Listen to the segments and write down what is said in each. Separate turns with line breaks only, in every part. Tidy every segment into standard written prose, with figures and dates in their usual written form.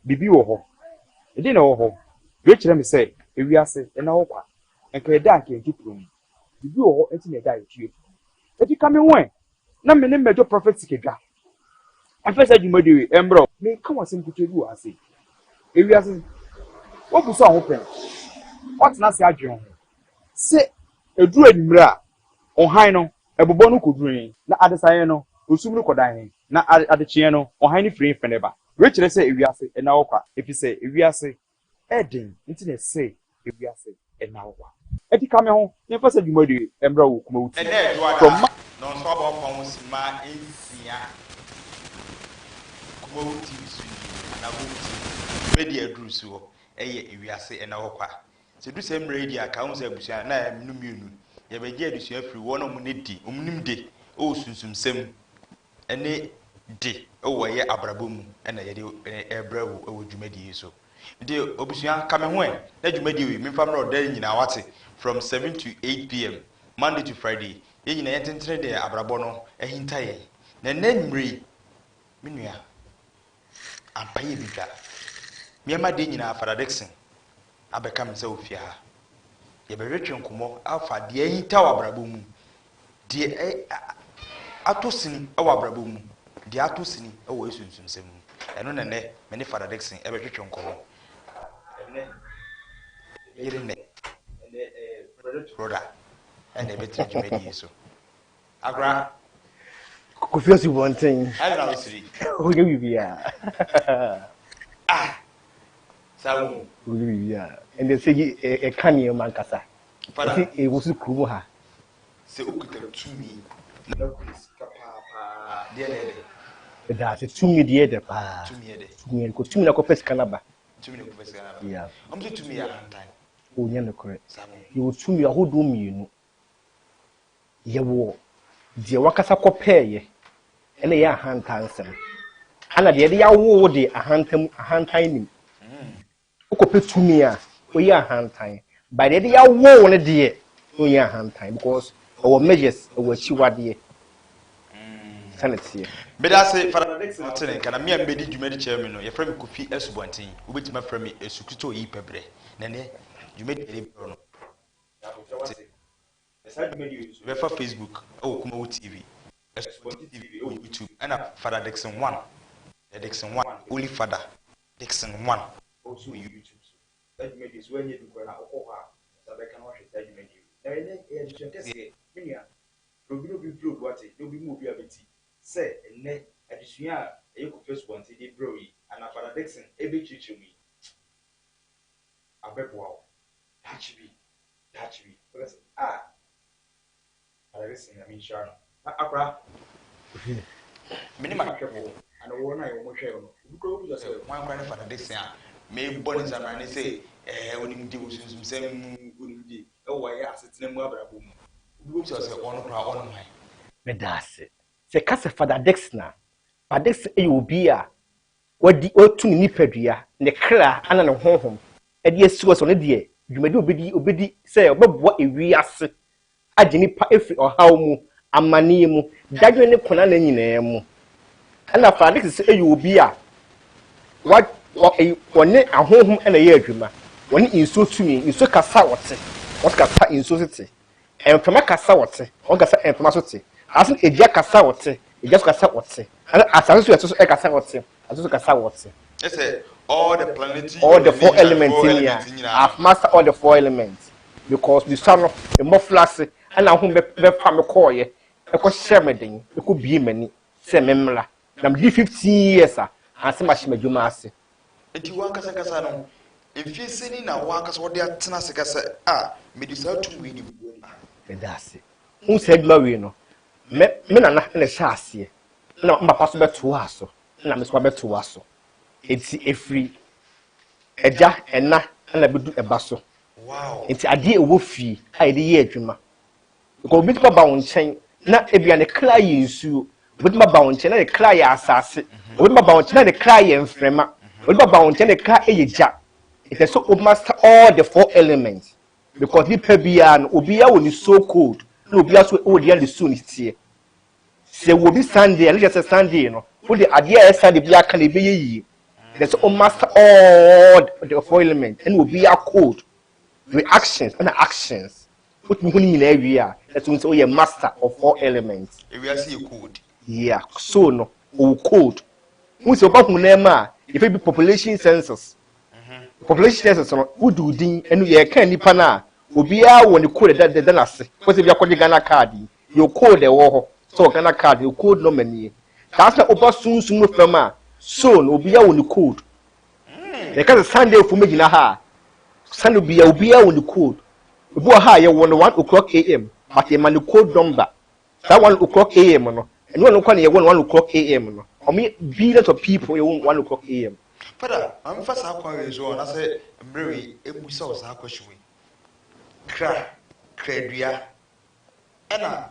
bibi wo ho e dey na wo ho we kire me say ewiase e na wo kwa enka da ka ekiprum bibi wo ho enti na da yetue e di kame won na me ne mejo prophetic edwa afesa dwumadi embro me ka wasem kutedu wo ase ewiase wo bu so ho pen what na se adwen ho se eduru adimra ohan no ebobo no kodurun na adesaye no osum no kodan na adechie no ohan ni free feneba we kire say ewiase e na wo kwa efi say ewiase edin nti na say ewiase e na wo kwa eti kame ho ne fasa dwumadi embra wo KUMAWOOD
from no so about pon sima ensia KUMAWOOD TV so na go media aduru so eye ewiase e na wo kwa se du sem radio aka ho se abusia na mnu mienu ye beje adusua afiri wono mu ne di omnim de o sunsum sem ene de o ye abrabomu ena ye de ebrawo o dwumadi so de obusua kame ho na dwumadi wi memfa mra oda nyina wate from 7 to 8 p.m. Monday to Friday ye nyina yententre de abrabo no ehinta ye na namri menua ampaye bida miema de nyina Father Dixon abeka me se ofia ha ye be retwe nkomo afa de ehinta wa abrabo mu de atosini e wa abrabo mu de atosini e wo esunsumsem mu eno ne me ne Father Dixon e be retwe nkomo ene yire ne brother and a bit of media so. Agra
confuse you one thing.
I don't see.
Who you be?
Ah, so
who you be? And they say a canny man kasa.
Father,
it was a kuha.
Say, Ukuta to me. No, papa, dear lady.
That's a 2 million de pa.
2 million.
2 million. 2 million copies canaba.
2 million copies canaba.
Yeah.
I'm going to me a time.
Oh, you're not correct. You will 2 million who do me, you know. Ye wo de wakasa kopeye ene ya hantansem ana de ya wo de ahantan nim okope tumi a oyi ahantan by de ya wo ne de oyi ahantan because our measures our chiwade sanity
be da say Father Dixon tene kana me ambedi dwumadi chairman no ye frame kofi esubantin obetima frame esukuto yi pebre na ne dwumadi ere no Refer Facebook, KUMAWOOD TV, TV, YouTube, and Father Dixon 1. Dixon 1, only Father Dixon 1. Also YouTube. That made this when you do go now. So I can watch it. That you made you. Now, you just say, Minia, Robino be blue, what it, you'll be movie a bit. Say, and then, addition, you could first want to did Broy, and Father Dixon, every teacher me. I bet wow. Touch me. Because, I listen, I mean, sure. Akra. Minimum careful, and a one I almost share. You go just one kind of Father Dixon. May bonus and I say, when you do some same good day. Oh, I asked it's no more. Groups are one crowd on my.
Medase. Se kase Father Dixon. Father Dixon e obi a wadi otu ni padua ne kra ana ne honhom. E de asuo so ne de dwumadi obedi say obeboa ewiase agini pa efi ohaw mu amane mu dadwe ne kona na nyina mu ana Father Dixon e obi a wone ahonhom na ye adwuma wone inso tumi inso kasa wote what kasa inso sete enfama kasa wote on kasa enfama sote asin edia kasa wote edia kasa wote asan so yeso kasa wote aso kasa wote
Yes, all the planets,
all the 4 elements in here. I've mastered all the 4 elements because the son of the more flashy and I whom be family call ye. I could share me thing. It could be many. Say memla. I'm 15 years, sir. And so much me do master.
And you want Casacasano. If you say in a workers what they are Tenasacasa, me decide to read
you. That's it. Who said Marino? Men are not in a chassis. No, my possible to us. And I'm a to us. It's a free eja ena na bedu ebaso.
Wow.
It's ade ewo fi a de ye adwuma. Because bit ba won chen na ebia ne kra ye nsuo. Bit ba won chen na ne kra ye asase. Bit ba won chen na ne kra ye mfrema. Bit ba won chen ne kra ye ja. It is so master all the 4 elements. Because the pebia no obia woni so cold. No obia so o de so ni tie. Se wo bi Sunday, and just Sunday no. Wo de ade a Sunday bia ka na be yi. There's a master all the four elements and will be a code, reactions and actions. Put me in area that means oh, you're master of all elements.
If we see a code.
Yeah, so no, or code. Who's about Munema if it be population census? Population census, who do ding and we can nipana will be out when you code that the Danasi. Because if you're calling Ghana card, you code the war, so Ghana card, you code no many. That's not over soon from soon will be out when you code. Because Sunday for me in a ha. Sunday will be out when you code. We go higher 1 o'clock a.m. but a man code number. That 1 o'clock a.m. No, and 1 o'clock 1 o'clock a.m. No, I mean billions of people you want 1 o'clock a.m.
Father, I'm first how is on. I say, Mary, we saw our question. Cra, credria, Anna.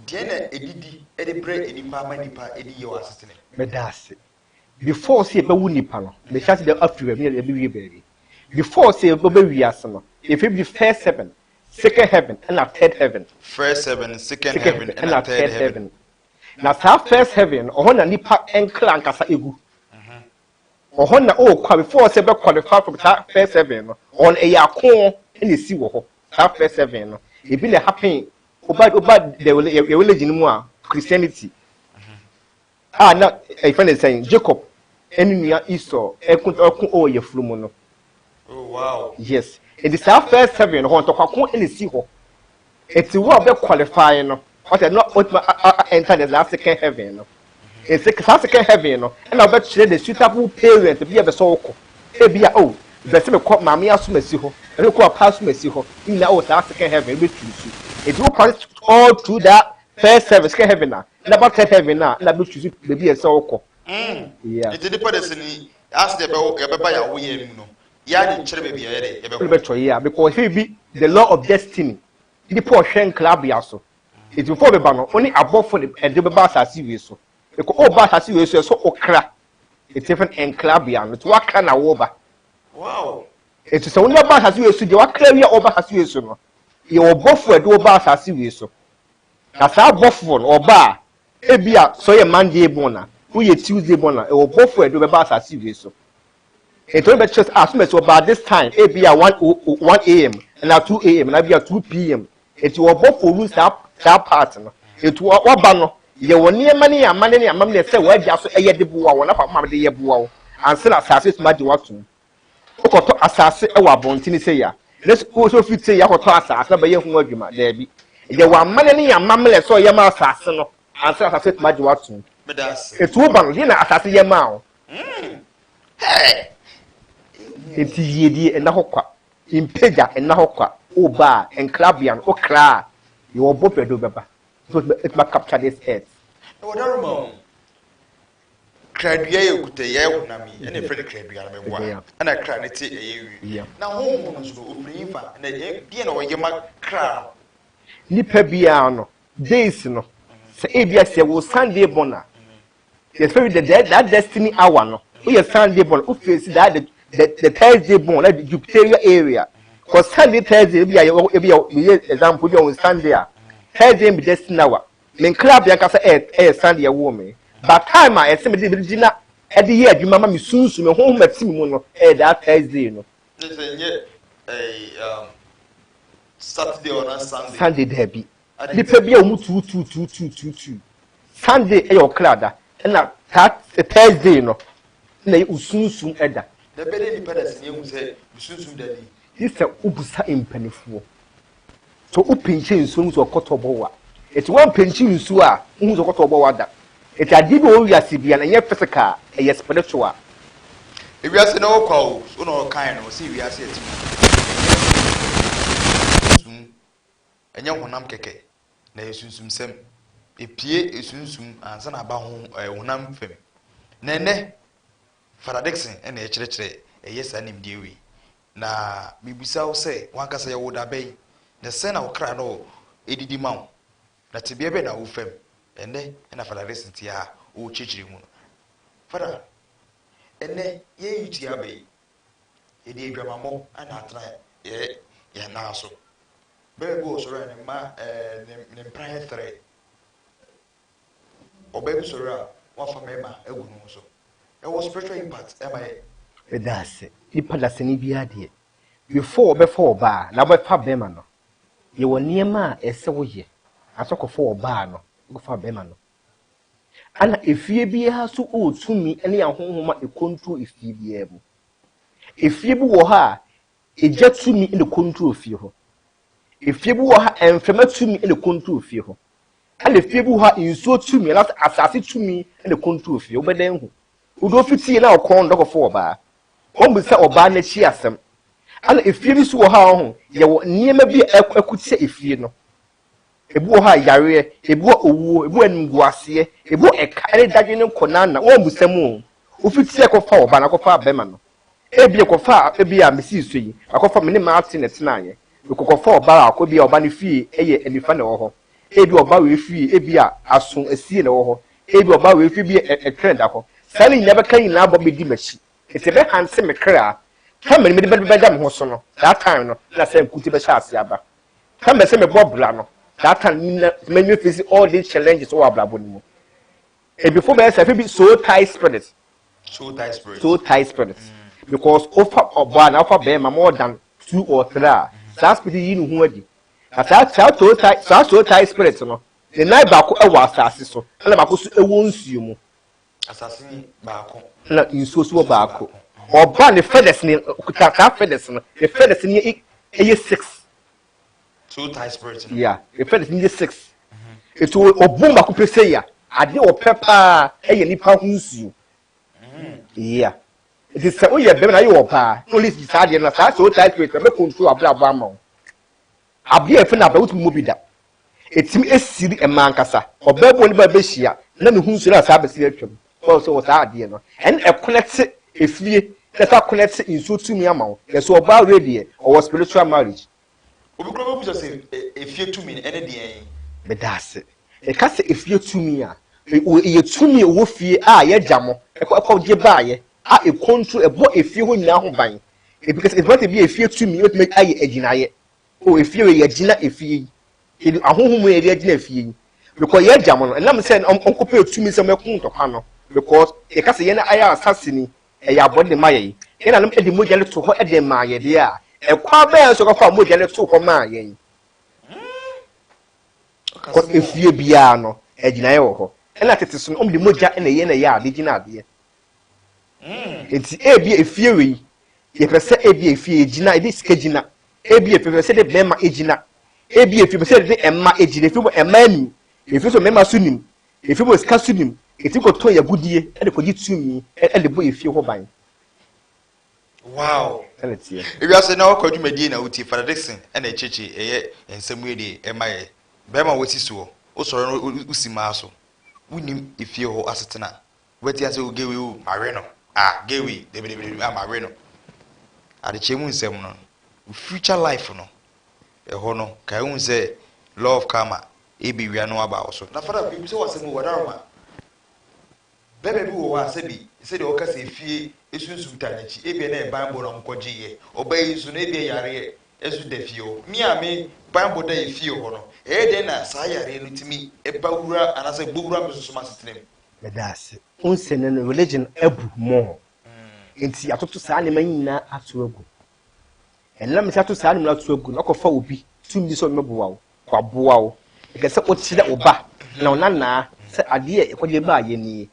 Diana, Edidi, Eddie Bread, Eddie Pama, Eddie, your assistant.
Medasi. Before say a Bawunipano, the chance the after a baby. Before say a baby asano, if it be first heaven, second heaven, and a third heaven.
First heaven, second heaven, and a third heaven. Now, first heaven, or Hona Nipa and Clank as a egu. Or Hona oh, before say qualify from that first heaven, on a yacon in the sea, that first heaven. It been a happy about the religion more Christianity. Ah, now a friend is saying Jacob, any near Esau, a could all your flumono. Oh, wow.
Yes, it is our first heaven, or to Kakon in the sea. It's a well qualifying. What I not enter the last second heaven. It's the second heaven, and I'll bet you the suitable parent to be a soul. Maybe oh, the same called Mammy Asumesiho, and look what past Messiho in the old second heaven with you. It will pass all through that first heaven, second heaven now, and about third heaven now, and I bet you to be a soul. Yeah,
it depends on ask the Baba, we know. Yard cherry,
yeah, because he be the law of destiny. The poor Shen Clabiaso. It's before the banner, only above for the bass as you so. Because all bass as you so okra. It's even enclabian. It's what kind of over.
Wow.
It's only bass as you so. You are clear over as you so. You are both for do bass as you so. That's our both one or bar. Ebia, so a Monday bona. Who you Tuesday bona. Or both for do bass as you so. It will be just as much about this time. Ebia 1 a.m. and now 2 a.m. and I'll be 2 p.m. It will both for lose that partner. It will what banner. You will near money and money and mammy say, well, just a year the boa, one of mamma the year and sell assassins, Maddy Watson. Okoto assassin, our bontini say ya. Let's also fit say Yakoto assassin, but you won't be my Debbie. You want money and mamma saw your assassin and sell assassin, Maddy Watson.
But that's
it's woman, dinner assassin your mouth.
Hey,
It's ye and Nahoka, in Pega and Nahoka, O bar and Clabian, O cra. You are both a do baba. So it might capture this head.
what are you? Cradria could tell you, Nami, and a friend Cradria, and I cried it. Now, home was opening and a dear or your crowd.
Nipebiano, days no. Say, ABS will Sunday bona. Yes, very the dead that destiny hour no. We are Sunday bona, who face that the Thursday born, like the Jupiter area. Because Sunday, Thursday, be a example on Sunday. Thursday be destiny hour. Men club Yankasa air Sunday a woman. But time I assume the Virginia at the year, you mamma, soon home at Simono, that Thursday. No,
Saturday or Sunday.
Sunday, Debbie. The Pebia 2. Sunday, a clada, and that Thursday, no. Nay, soon edda.
The better independence, you say, soon daddy.
This is a ubusa in pennyful. So, open chain soon to a cotoboa. It's one pension sua, who's a cotoboa. It's a divo yasibian and yet physical, a yes spiritual.
If you are no calls, no kind of see, we are saying soon. And young Honam Keke, nay soon sem. A pie is soon and son about home a Honam fem. Nene, Father Dixon and a church, a yes, and him dewy. Na Bibisa say, one can say I would obey. The son of Crano, Eddie Mount. That's a baby now, fem. And then, and a father listen to ya, oh, chichi moon. Father, and then, ye, you tiabe. A dear grandma, and I try, yeah, now so. Baby goes around and prior thread. Or baby, sir, wa fa mema egu no so e was spiritual impact am I
that's it nipa da sene bia de before ba na be fa bema no ye wo niema ese wo ye asokofo ba no go fa bema no ana efie bia so otumi ene ahonhoma ekontrol efie bia mu efie bi wo ha eja tumi ene control fie ho efie bi wo ha enfema tumi ene control fie ho ana efie bi wo ha insuo tumi na asase tumi ene control fie obedan hu udo fiti na okon dokofo ba ombu se oba na chi asem ana efie bi so wo ha ho ye wo niema bi akutie efie no ebu wo ha yare ebu owu ebu enguase ebu eka dagye ne konana ombu semu ofiti ekofa oba na kofa abema no ebi ekofa ebi a mesi so yi akofa me ne Martin etenaye ekofa oba akobi oba ne fie eye enifa na wo ho ebi oba we fie ebi a aso asie na wo ho ebi oba we fie bi trend akọ sani nyina beka nyina abo bedi machi etebe hanse mekra kama me de beda me ho so no that time no na say nkuti be sha ase aba kama se me bobla no that time me me face all these challenges o ablabo ni mo e before be say be so tie spirit because offer oba na offer be more than 2 or 3 that spirit yi no hu adi so tie spirit no the night back e wa asase so na back so ewo nsuo mu
asase baako
na nsuo so baako oba ne feathers ne kutaka feathers no the feathers ne e 6
so tie spirit no
yeah the feathers ne 6 eto obumba ko pese ya ade o pepa eye nipa hu nsuo yeah it is so ye be na ye opa only decide na so tie spirit be control ablabo amon abia efe na ba wutu mo bida etimi esiri emankasa obabo ni ba behia na me hu nsuo na sa abesi atwam so what ade no and e connect efie let us connect nsuo tumi amawo yes oba ready or spiritual marriage
obi kro be say efie tumi ene de
be das e ka se efie tumi a ye tumi wo fie a ye jamo e ko je baaye a e control e bo efie ho nyina ho ban e because it want to be efie tumi it make aye aginaye o efie we ye gina efie e ahohomu ye gina efie because ye jamo no nam say onko pe tumi se mekun to pa no because e ka se ye na aya asasini e ya body maye ye na nam e di moja le to ho e de maye de a e kwa be so ko fa moja le to ho maye ko efie bia no aginaye wo ho e na tete so no di moja e na ye na ya de gina ade enti e bia efie we ye pese e bia efie gina e di sika gina e bia pese de bema egina e bia pese de emma egina efie bo emma ni efie so mema sunim efie bo sika sunim eti ko to ya gudie e de ko gitumi e de bo efie ho ban
wow
eletie
if you say na o kwadwumadi na uti Father Dixon e na echeche eye ensemu edi e maye bema woti so o soro no usima so wunim efie ho asetena weti ase o gewe o mawe no gewe de mawe no ade chemu nsem no future life no e ho no kai hu say law of karma e bi wia no aba so na Father bi so wasemu wadaroma bebe bi wo wa sebi se de o ka se fie esunsu tanachi ebe na Bible no mkoji ye obayi su na ebe yare esu de fie o mi ame Bible da ye fie ho no e de na sa yare no timi e bawura anase bowura mesusu masetenem
be das unsene no religion abu mo enti atoto saa ne manyina ato agu enlam se ato saa ne ato agu no kofa obi tumi so meboa wo kwaboa wo e se o kire oba na onana se ade e kwaje ba ye ni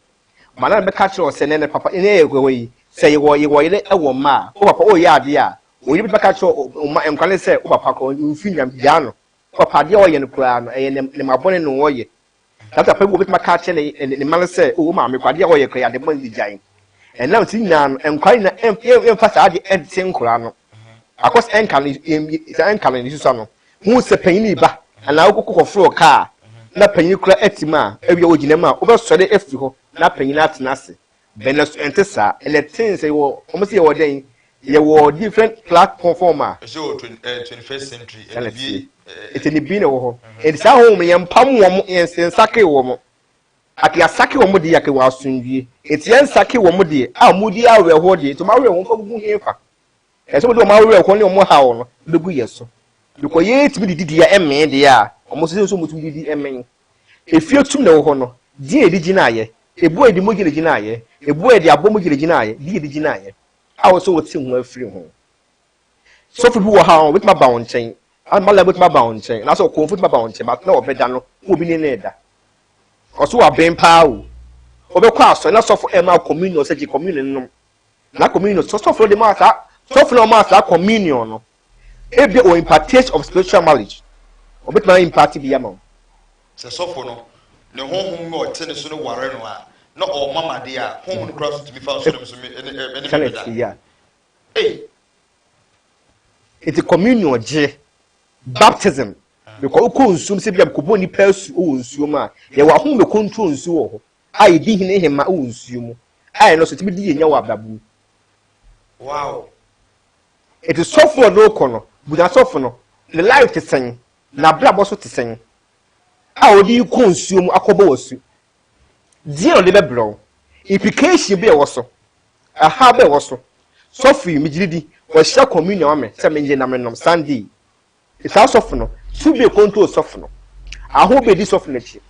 mana be ka kire o se ne papa ne ye gweyi se ye wo ye ewo ma o papa o ye ade a o ye be ka kire o ma enkwale se o papa ko mfinyam bia no papa de o ye no kura no e ne mabone no wo ye tata pe go be ka kire ne male se o ma me kwade o ye kura de mo dijan enam ti nyina no enkwale na emfasa ade edin kura no akos enkale ni susa no hu se panyin ba ana okokko fro ka na panyin kura etima ewie oginam a obesore efi ho na panyin atenase benes entesa eletin say wo omosi ye woden ye wo different platform a
so 21st century
eteni bi na wo ho edisa ho me yempam wo mo ensensake wo mo ati asake wo mo de yake wa asundwie eti ensake wo mo de a mudi awe ho de to ma we wo fagugu hefa eso mo de ma we ko ne mo ha wo no begu yeso because ye timi didi ya emme de ya omo so mo timi didi emme efie tum na wo ho no die edigi na ye ebu edi mo gina ye ebu edi abo mo gina ye di gina ye a wo so wo ti ho afiri ho so fi bi wo ha wo bitma ba won chen an mala bitma ba won chen na so ko futma ba won chen ba na obeda no wo bi ni na eda oso wa ben pa o obekọ aso na so for ema communion se ji communion no na communion so for the matter so for no matter communion no e be o impartation of spiritual knowledge obetma impart bi yama
se so for no ne honhom no tene so no ware no a na o mama de a honhom no cross to be found so me
yeah it's a communion je baptism because ko nsum se bia ko boni pasu o nsum a ye wa hom me control nsu wo ho ai di hine hema o nsum ai no so ti bi di nya wa ababu
wow
it is so for no kono buda so for no the life is sen na bra bo so te sen a odi ko nsum akobo wasu di no de be bro implication be wo so aha be wo so so for mi gidi wo share communion wa me se me nje na me nom Sunday it's also for no to be control sofno aho be di sofno chi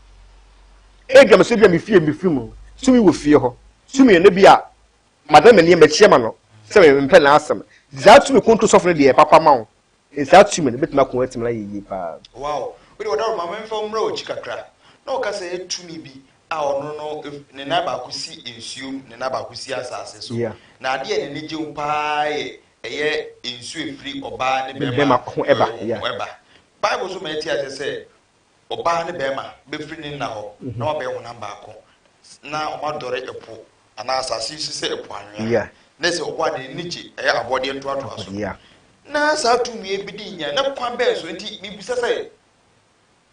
egam so bia me fie mu sumi wo fie ho sumi ne bia madam ne me chiema no se me mpe na asem that to be control sofno de papa ma wo is that to me bit ma ko atim la yi pa
wow we do that mama mfa mra o chi kakra na o ka se etumi bi a ono no ne na ba kusi ensuo ne na ba kusi asase so na ade ne ne je pa eye ensuo efri oba ne be ma
ko eba
Bible so many teachers say oba ne bema be free ni na ho na oba e wona ba ko na o ma dore epo ana asase si se epo anwa na se oba de nichi e abode nto ato aso na sa tumi e bidi nya na kwan be so nti mi bisa say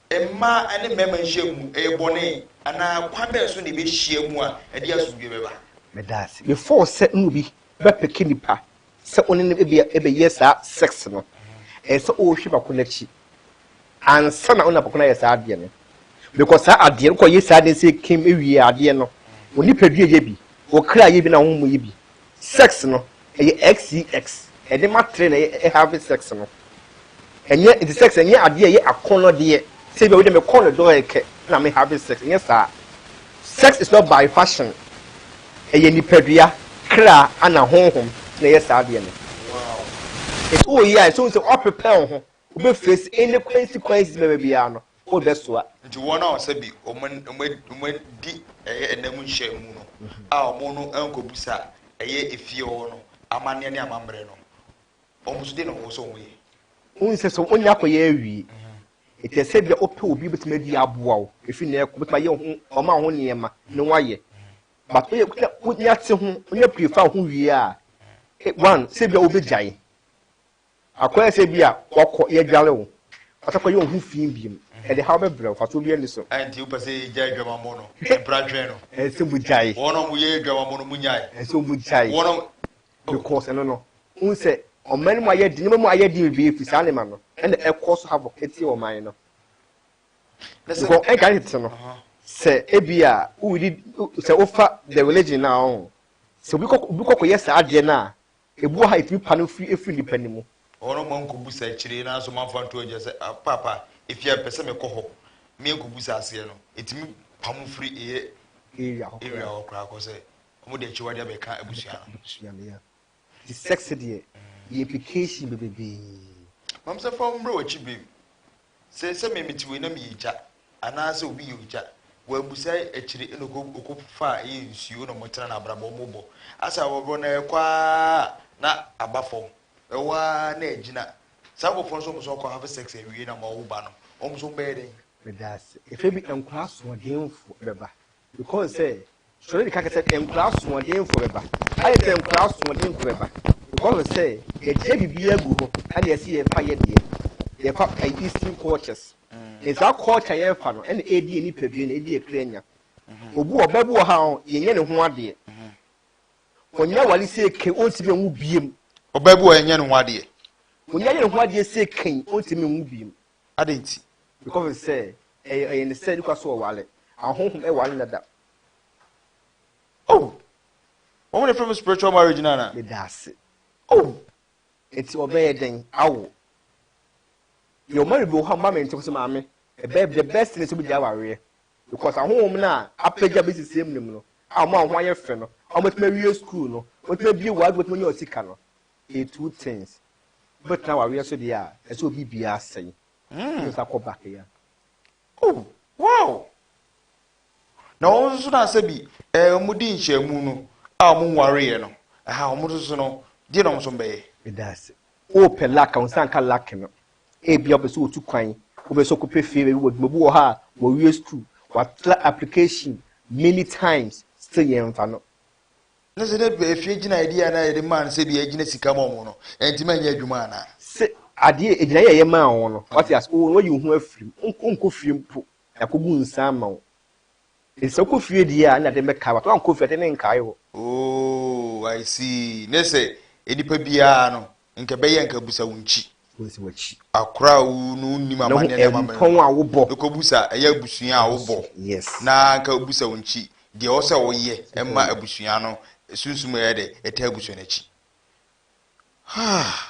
emma ane mema nhyiamu e bone ana kwan be so ne be hyiamu a e de aso bi beba
me das before set no bi be pekinipa se oni ne be yesa sex no e so o hwe ba ko na chi ansa na ona pokona yesa ade no because sa ade ko yesa ade se kim ewie ade no oni padua ye bi o kra ye bi na ho mu ye bi sex no e xx e de matre na e have sex no enye it sex enye ade ye akono de se bi we de me kono do eke na me have sex enye sa sex is not by fashion e ye ni padua kra ana honhom na yesa ade no
wow
it's oh yeah so prepare ho we face any consequences maybe ano o be so
nti wona o sabi o di enam nhye mu no a o no ankobusa eye efie wo no amane ne amambre no o musu de no wo so we
unse so onya koye awie ete se bia ope obi betima di aboa wo efi na ko betima ye ho o ma ho niema ne waye but ye kunya te ho onya prefer ho wie a one se bia obegyae akoya se bia kwakọ ye dwale wo atakọ ye ohu fin biem e de ha be brɛ fa to bia ni so
anti upa se gya dwama mo no bra dwen no
e se bugyae
wono mu ye dwama mo no munyai
e se bugyae
wono
because no unse o mani mu ayedi ni mu ayedi bi fi sa ne ma no and e course have eti o man no because e ga hit no se ebia we se ofa the religion now se obi koko yes ade na ebu ha ifi pa no free nipa ni mu
ono man ko busa chire na so man fanto aje se papa if you pese me koho me ko busa ase no etimi pam free area okra ko se omo de chiwa de be ka abusua
no ya the sex the implication bebe
mam se fam bro chi bi se me metiwe na me yija ana se obi yija wa busa chire no ko fa nsuo no motena na abrabo mobo asa wo na kwa na abafom ewa na ejina sabo fon so so ko have sex e wie na ma wo ba no om so be den
me das if e bi enkura so denfo beba because say so dey kaka say enkura so denfo beba I say enkura so denfo beba because say e je bibia gu ho and e see e fa ye de e fa eastern cultures it's our culture ye fa no and e di ni pedue na e di e krenya obu obabu ha o ye nye ne ho ade onya wali say ke o ti be wu biem
obabu o enye ne ho ade
onya ne ho ade say kan o ti me wu biem
adenti
because say e ne say kwa so wale ahonhom e wale nada
oh woman from spiritual marriage na
me das oh it's obey den awo your marriage will have mama into some ame the best thing is to be aware because ahom na apagya be sisem nim no amo ahwa ye fe no ometime wie school no ometime bi wa ometime nye osika no e two things but now we so dia e so bi bia asɛn you sa ko back ya
oh wow na on so na se bi omudi nhyamu no a mo nware ye no aha omo so no di no so mbeye
it does o pe lack on sanka lack no e bia obeso otu kwan obeso ko pe fie we bu wo ha wo wie school what application many times still ye mfa no
na se de be fie gina idea na ye man se bi agina sika mo no enti ma nya adwuma na
se ade egina ye ma won no what as o no you hu afiri onko fie mpo yakobu nsa ma wo ese ko fie dia na de meka ba to onko fie de ne nkai ho
oh I see ne se edipa bia no nke be ye nka busa wunchi
wonsi wachi
akra wu no nim amane ne mama
pon a wo bo
ko busa eya busua a wo bo
yes
na nka busa wunchi de o se wo ye emma abusua no sunsum ye de eta abusua na chi ha